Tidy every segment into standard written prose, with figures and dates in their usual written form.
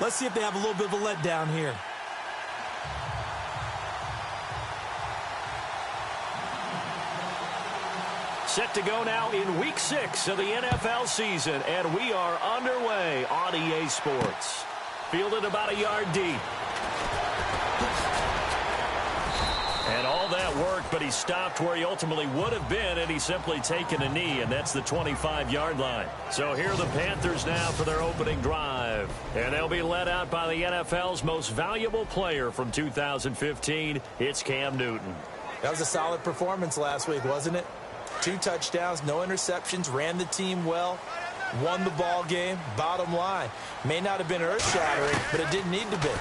Let's see if they have a little bit of a letdown here. Set to go now in Week 6 of the NFL season, and we are underway on EA Sports. Fielded about a yard deep. And all that work, but he stopped where he ultimately would have been, and he's simply taken a knee, and that's the 25-yard line. So here are the Panthers now for their opening drive. And they'll be led out by the NFL's most valuable player from 2015. It's Cam Newton. That was a solid performance last week, wasn't it? 2 touchdowns, no interceptions, ran the team well, won the ball game. Bottom line, may not have been earth-shattering, but it didn't need to be.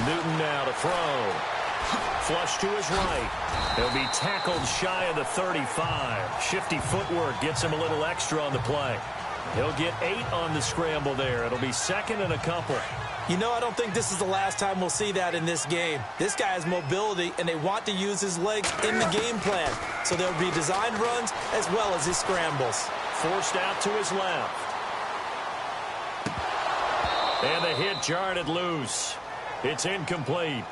Newton now to throw. Flush to his right. He'll be tackled shy of the 35. Shifty footwork gets him a little extra on the play. He'll get 8 on the scramble there. It'll be second and a couple. You know, I don't think this is the last time we'll see that in this game. This guy has mobility, and they want to use his legs in the game plan. So there'll be designed runs as well as his scrambles. Forced out to his left. And the hit jarred it loose. It's incomplete.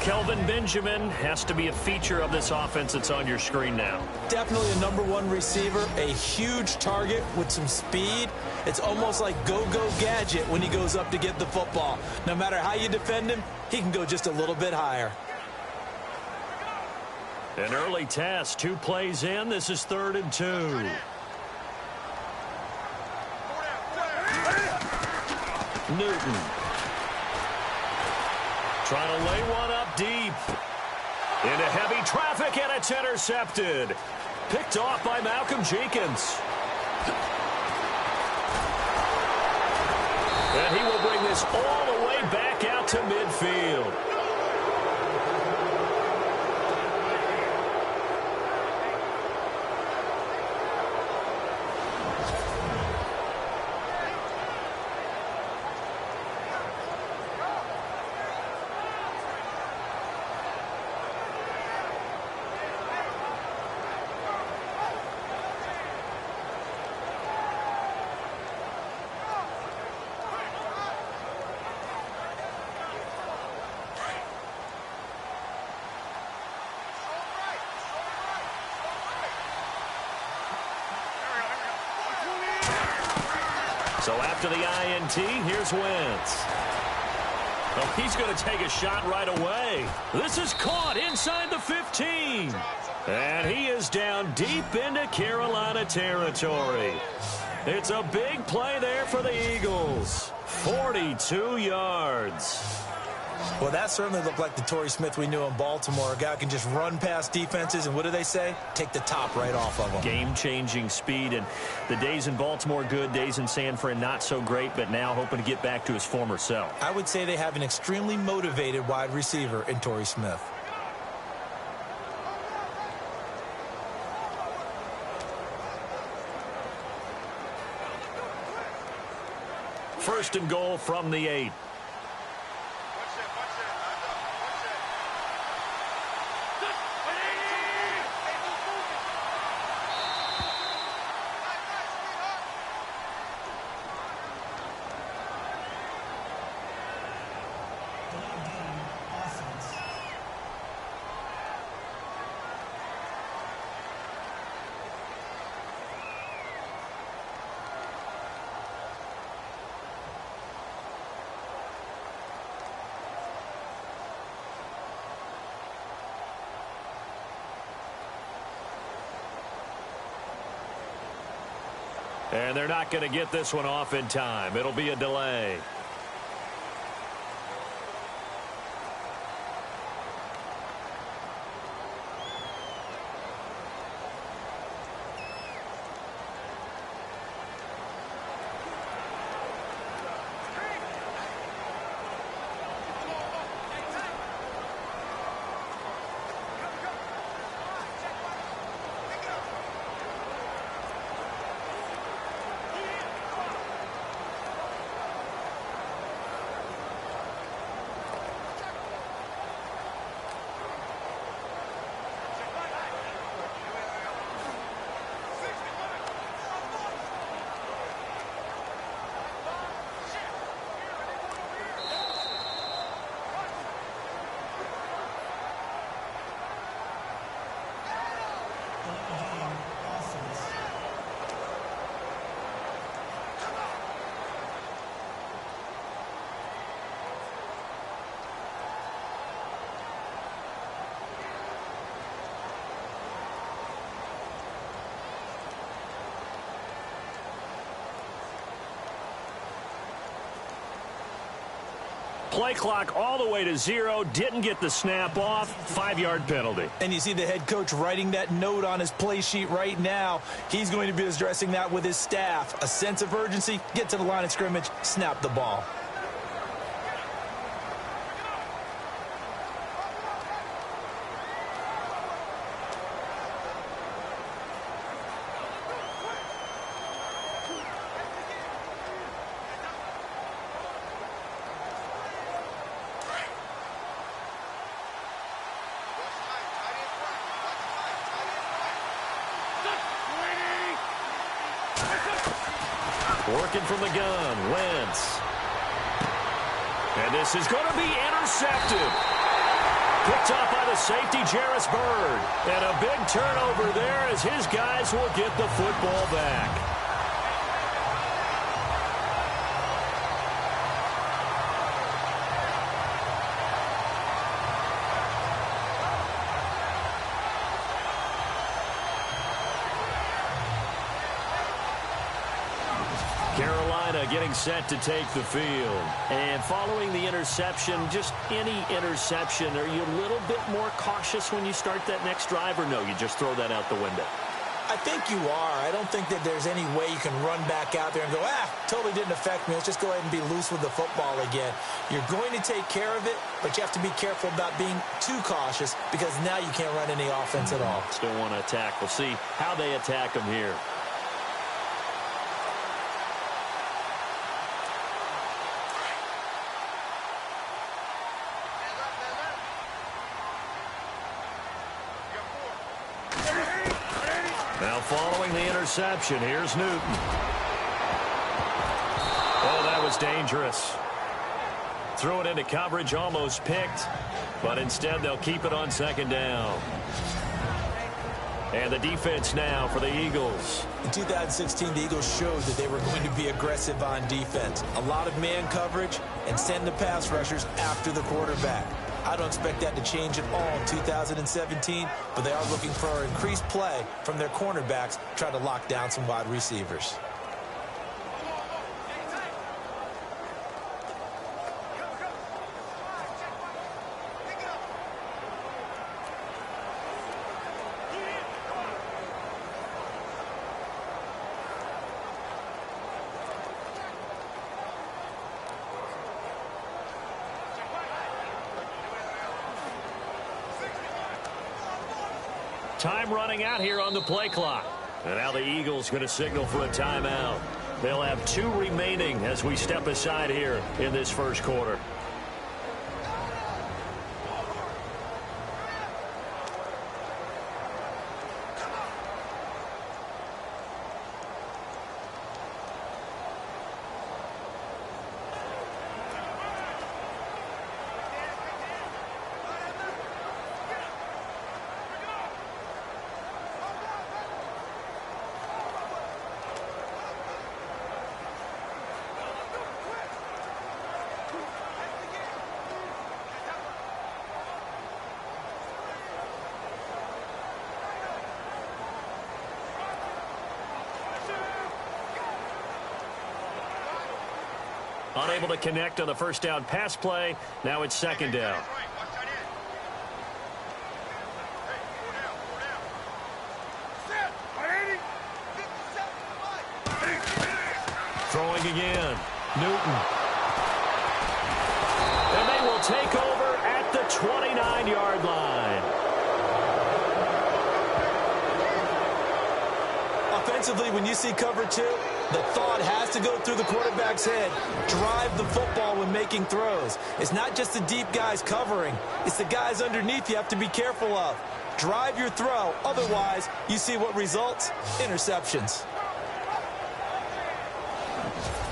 Kelvin Benjamin has to be a feature of this offense that's on your screen now. Definitely a #1 receiver, a huge target with some speed. It's almost like go-go gadget when he goes up to get the football. No matter how you defend him, he can go just a little bit higher. An early test, 2 plays in. This is 3rd and 2. Newton. Trying to lay one up deep. Into heavy traffic, and it's intercepted. Picked off by Malcolm Jenkins. And he will bring this all the way back out to midfield. So after the INT, here's Wentz. Oh, he's going to take a shot right away. This is caught inside the 15. And he is down deep into Carolina territory. It's a big play there for the Eagles. 42 yards. Well, that certainly looked like the Torrey Smith we knew in Baltimore. A guy who can just run past defenses, and what do they say? Take the top right off of them. Game-changing speed, and the days in Baltimore good, days in San Fran not so great, but now hoping to get back to his former self. I would say they have an extremely motivated wide receiver in Torrey Smith. First and goal from the 8. And they're not going to get this one off in time. It'll be a delay. Play clock all the way to 0. Didn't get the snap off. 5-yard penalty. And you see the head coach writing that note on his play sheet right now. He's going to be addressing that with his staff. A sense of urgency, get to the line of scrimmage, snap the ball. Working from the gun, Wentz. And this is going to be intercepted. Picked off by the safety, Jarvis Byrd. And a big turnover there as his guys will get the football back. Carolina getting set to take the field. And following the interception, just any interception, are you a little bit more cautious when you start that next drive, or no, you just throw that out the window? I think you are. I don't think that there's any way you can run back out there and go, totally didn't affect me. Let's just go ahead and be loose with the football again. You're going to take care of it, but you have to be careful about being too cautious because now you can't run any offense at all. Still want to attack. We'll see how they attack them here. Now following the interception, here's Newton. Oh, that was dangerous. Threw it into coverage, almost picked, but instead they'll keep it on second down. And the defense now for the Eagles. In 2016, the Eagles showed that they were going to be aggressive on defense. A lot of man coverage and send the pass rushers after the quarterback. I don't expect that to change at all in 2017, but they are looking for increased play from their cornerbacks, try to lock down some wide receivers. Time running out here on the play clock. And now the Eagles going to signal for a timeout. They'll have 2 remaining as we step aside here in this first quarter. Unable to connect on the first down pass play. Now it's second down. Throwing again. Newton. And they will take over at the 29-yard line. Offensively, when you see cover 2, the thought has to go through the quarterback's head. Drive the football when making throws. It's not just the deep guys covering. It's the guys underneath you have to be careful of. Drive your throw. Otherwise, you see what results? Interceptions.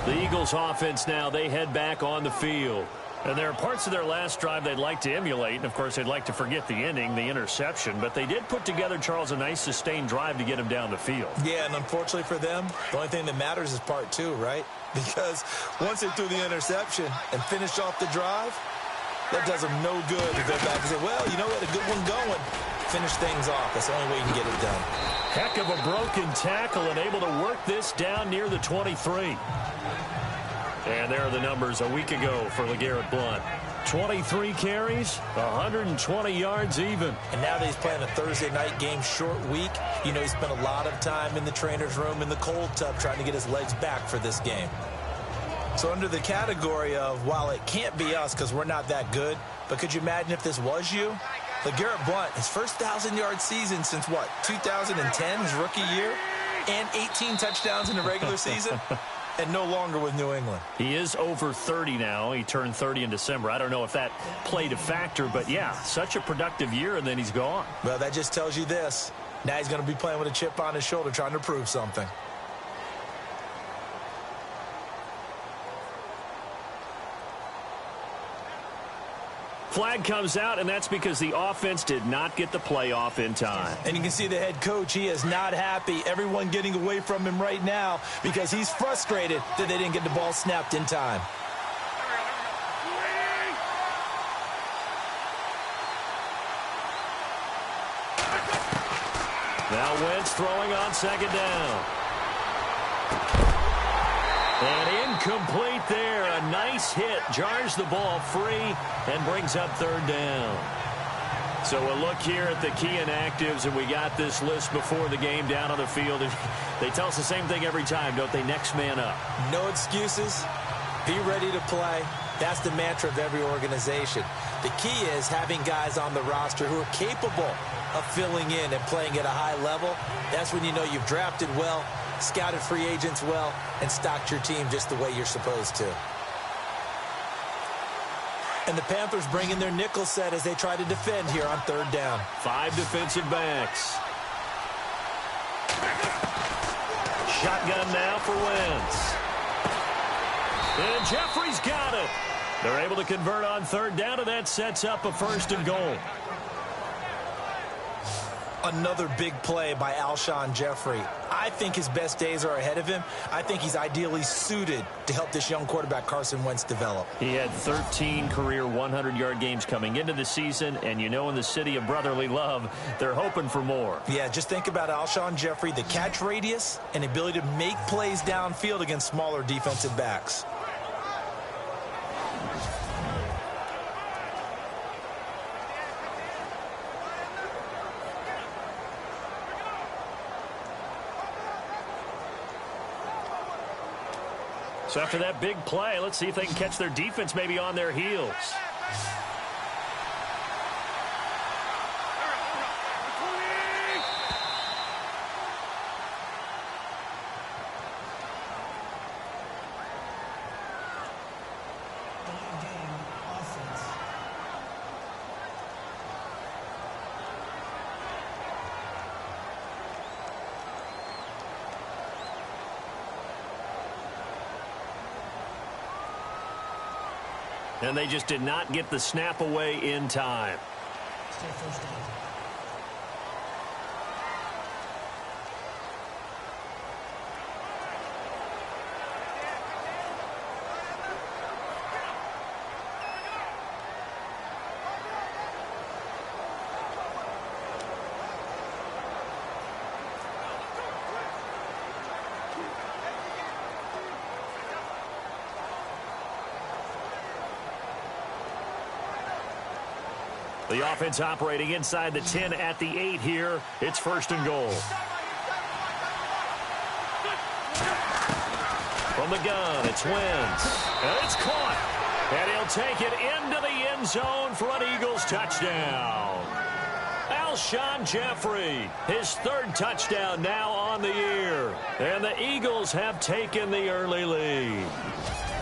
The Eagles offense now, they head back on the field. And there are parts of their last drive they'd like to emulate. And, of course, they'd like to forget the ending, the interception. But they did put together, Charles, a nice sustained drive to get him down the field. Yeah, and unfortunately for them, the only thing that matters is part 2, right? Because once they threw the interception and finished off the drive, that does them no good to go back and say, well, you know what, a good one going. Finish things off. That's the only way you can get it done. Heck of a broken tackle and able to work this down near the 23. And there are the numbers a week ago for LeGarrette Blount. 23 carries, 120 yards even. And now that he's playing a Thursday night game, short week, you know he spent a lot of time in the trainer's room in the cold tub trying to get his legs back for this game. So under the category of, while it can't be us because we're not that good, but could you imagine if this was you? LeGarrette Blount, his first 1,000-yard season since, what, 2010, his rookie year? And 18 touchdowns in the regular season? And no longer with New England. He is over 30 now. He turned 30 in December. I don't know if that played a factor, but yeah, such a productive year, and then he's gone. Well, that just tells you this. Now he's going to be playing with a chip on his shoulder trying to prove something. Flag comes out, and that's because the offense did not get the play off in time. And you can see the head coach, he is not happy. Everyone getting away from him right now because he's frustrated that they didn't get the ball snapped in time. Now Wentz throwing on second down. And incomplete there. A nice hit. Jars the ball free and brings up third down. So we'll look here at the key inactives, and we got this list before the game down on the field. They tell us the same thing every time, don't they? Next man up. No excuses. Be ready to play. That's the mantra of every organization. The key is having guys on the roster who are capable of filling in and playing at a high level. That's when you know you've drafted well, scouted free agents well, and stocked your team just the way you're supposed to. And the Panthers bring in their nickel set as they try to defend here on third down. 5 defensive backs. Shotgun now for Wentz. And Jeffrey's got it. They're able to convert on third down, and that sets up a first and goal. Another big play by Alshon Jeffrey. I think his best days are ahead of him. I think he's ideally suited to help this young quarterback Carson Wentz develop. He had 13 career 100-yard games coming into the season, and you know in the city of brotherly love, they're hoping for more. Yeah, just think about Alshon Jeffrey, the catch radius and ability to make plays downfield against smaller defensive backs. So after that big play, let's see if they can catch their defense maybe on their heels. And they just did not get the snap away in time. The offense operating inside the 10 at the 8 here. It's first and goal. From the gun, it's Wentz. And it's caught. And he'll take it into the end zone for an Eagles touchdown. Alshon Jeffrey, his 3rd touchdown now on the year. And the Eagles have taken the early lead.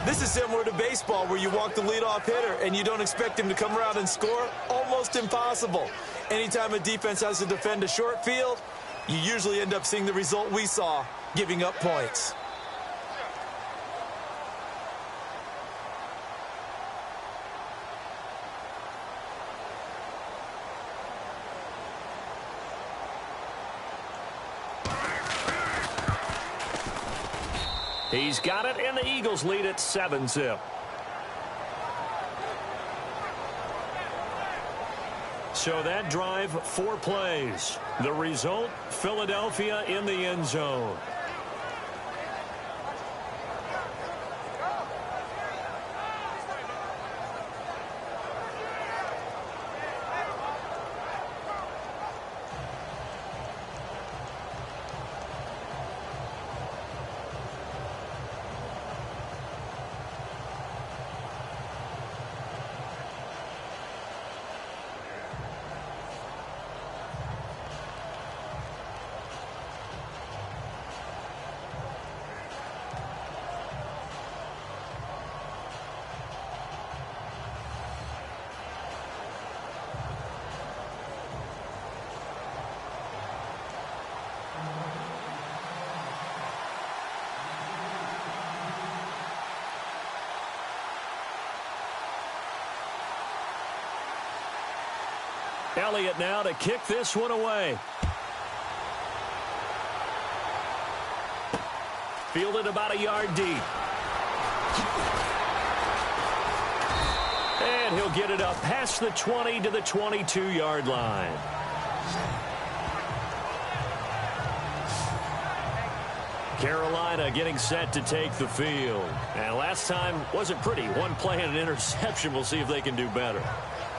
This is similar to baseball where you walk the leadoff hitter and you don't expect him to come around and score. Almost impossible. Anytime a defense has to defend a short field, you usually end up seeing the result we saw, giving up points. He's got it, and the Eagles lead at 7-zip. So that drive, 4 plays. The result, Philadelphia in the end zone. Elliott now to kick this one away. Fielded about a yard deep. And he'll get it up past the 20 to the 22-yard line. Carolina getting set to take the field. And last time wasn't pretty. One play and an interception. We'll see if they can do better.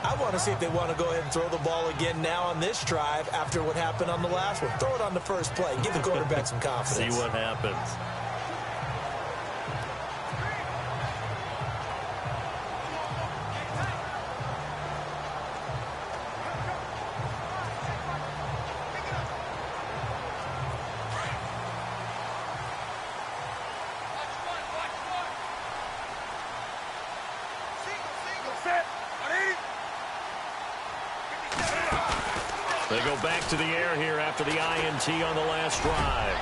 I want to see if they want to go ahead and throw the ball again now on this drive after what happened on the last one. Throw it on the first play. Give the quarterback some confidence. See what happens. They go back to the air here after the INT on the last drive.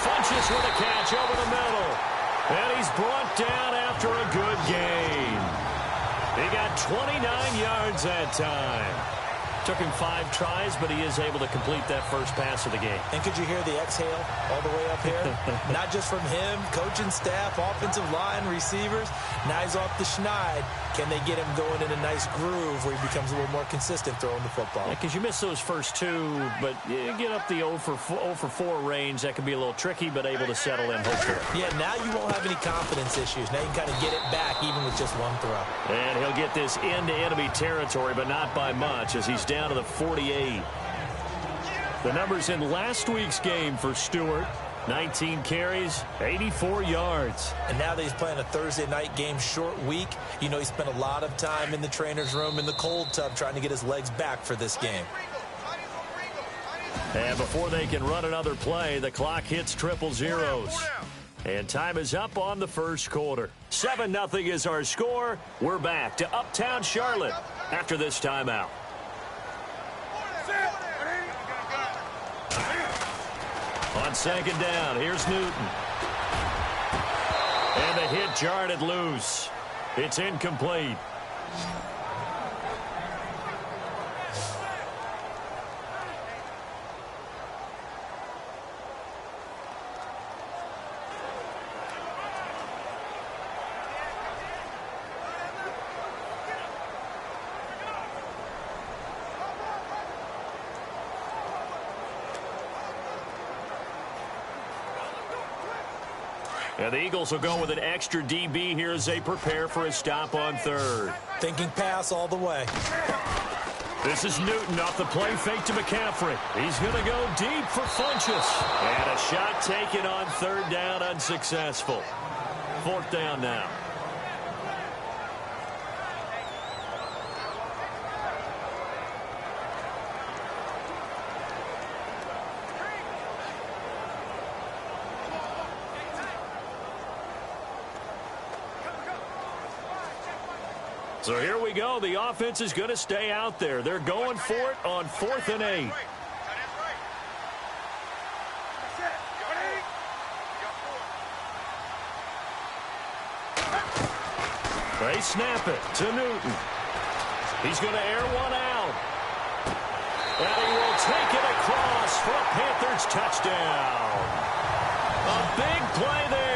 Funches with a catch over the middle. And he's brought down after a good gain. He got 29 yards that time. Took him 5 tries, but he is able to complete that first pass of the game. And could you hear the exhale all the way up here? Not just from him, coaching staff, offensive line, receivers. Now he's off the schneid. Can they get him going in a nice groove where he becomes a little more consistent throwing the football? Because you miss those first 2, but you get up the 0 for 4 range. That can be a little tricky, but able to settle in, hopefully. Yeah, now you won't have any confidence issues. Now you can kind of get it back even with just one throw. And he'll get this into enemy territory, but not by much as he's down to the 48. The numbers in last week's game for Stewart: 19 carries, 84 yards. And now that he's playing a Thursday night game, short week, you know he spent a lot of time in the trainer's room in the cold tub trying to get his legs back for this game. And before they can run another play, the clock hits triple zeros. And time is up on the first quarter. 7-0 is our score. We're back to Uptown Charlotte after this timeout. On second down, here's Newton. And the hit jarred it loose. It's incomplete. And the Eagles will go with an extra DB here as they prepare for a stop on third. Thinking pass all the way. This is Newton off the play fake to McCaffrey. He's going to go deep for Funches. And a shot taken on third down, unsuccessful. Fourth down now. So here we go. The offense is going to stay out there. They're going for it on 4th and 8. They snap it to Newton. He's going to air one out. And he will take it across for a Panthers touchdown. A big play there.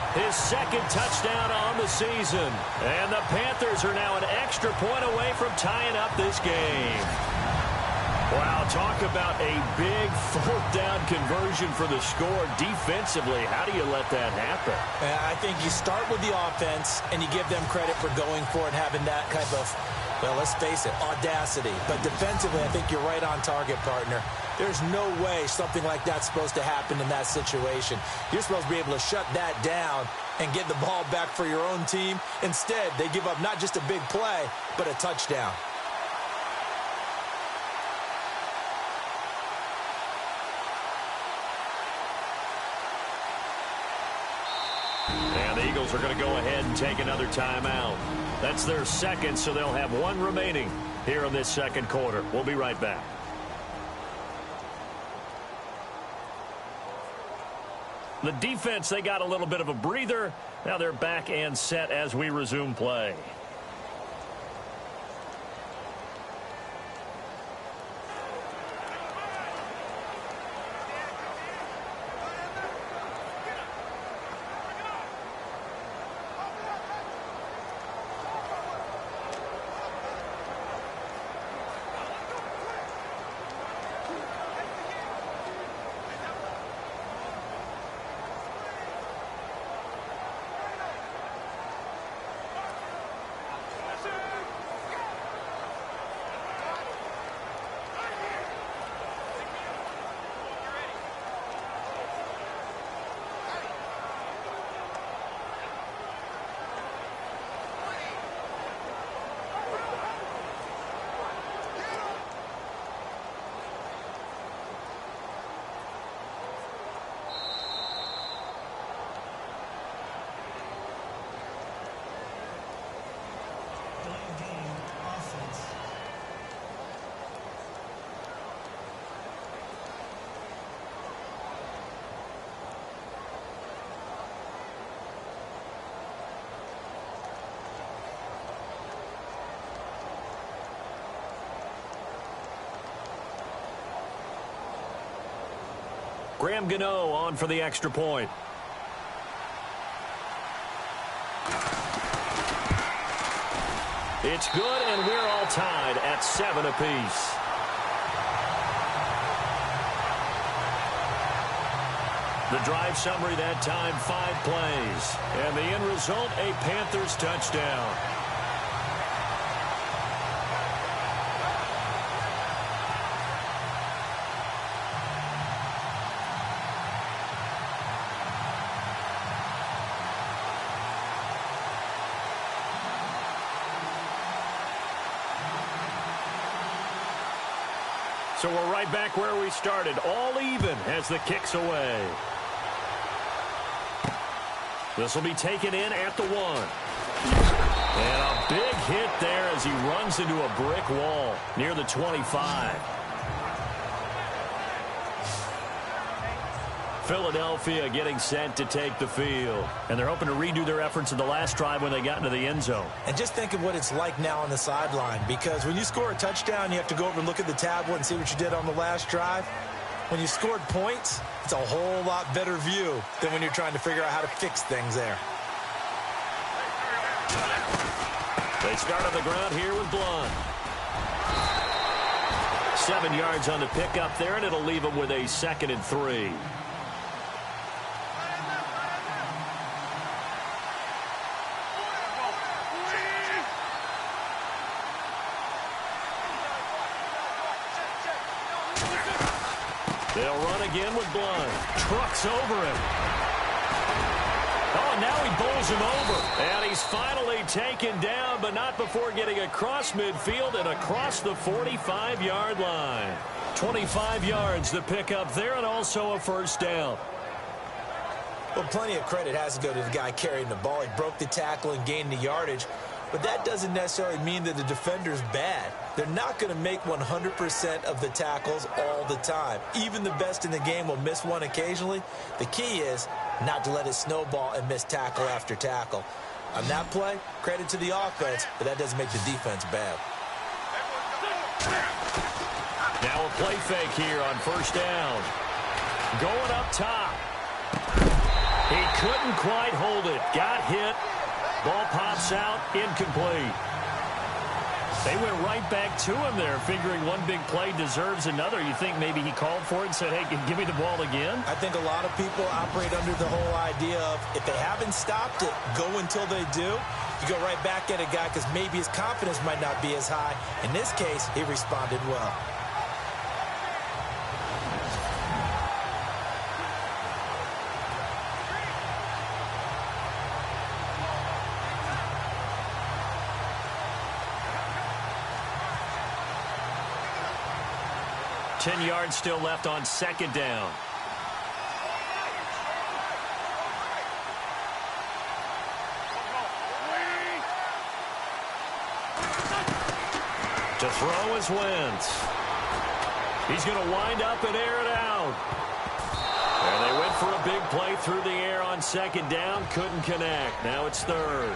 His second touchdown on the season. And the Panthers are now an extra point away from tying up this game. Wow, talk about a big fourth down conversion for the score. Defensively, how do you let that happen? I think you start with the offense, and you give them credit for going for it, having that type of, well, let's face it, audacity. But defensively, I think you're right on target, partner. There's no way something like that's supposed to happen in that situation. You're supposed to be able to shut that down and get the ball back for your own team. Instead, they give up not just a big play, but a touchdown. And the Eagles are going to go ahead and take another timeout. That's their second, so they'll have one remaining here in this second quarter. We'll be right back. The defense, they got a little bit of a breather. Now they're back and set as we resume play. Graham Gano on for the extra point. It's good, and we're all tied at 7 apiece. The drive summary that time, 5 plays. And the end result, a Panthers touchdown. So we're right back where we started, all even as the kick's away. This will be taken in at the 1. And a big hit there as he runs into a brick wall near the 25. Philadelphia getting set to take the field. And they're hoping to redo their efforts in the last drive when they got into the end zone. And just think of what it's like now on the sideline, because when you score a touchdown, you have to go over and look at the tablet and see what you did on the last drive. When you scored points, it's a whole lot better view than when you're trying to figure out how to fix things there. They start on the ground here with Blunt. 7 yards on the pickup there, and it'll leave them with a 2nd and 3. They'll run again with Blunt. Trucks over him. Oh, now he bowls him over. And he's finally taken down, but not before getting across midfield and across the 45-yard line. 25 yards to pick up there, and also a first down. Well, plenty of credit has to go to the guy carrying the ball. He broke the tackle and gained the yardage. But that doesn't necessarily mean that the defender's bad. They're not going to make 100% of the tackles all the time. Even the best in the game will miss one occasionally. The key is not to let it snowball and miss tackle after tackle. On that play, credit to the offense, but that doesn't make the defense bad. Now a play fake here on first down. Going up top. He couldn't quite hold it. Got hit. Ball pops out, incomplete. They went right back to him there, figuring one big play deserves another. You think maybe he called for it and said, hey, give me the ball again? I think a lot of people operate under the whole idea of if they haven't stopped it, go until they do. You go right back at a guy because maybe his confidence might not be as high. In this case, he responded well. Ten yards still left on second down. To throw is Wentz. He's going to wind up and air it out. And they went for a big play through the air on second down. Couldn't connect. Now it's third.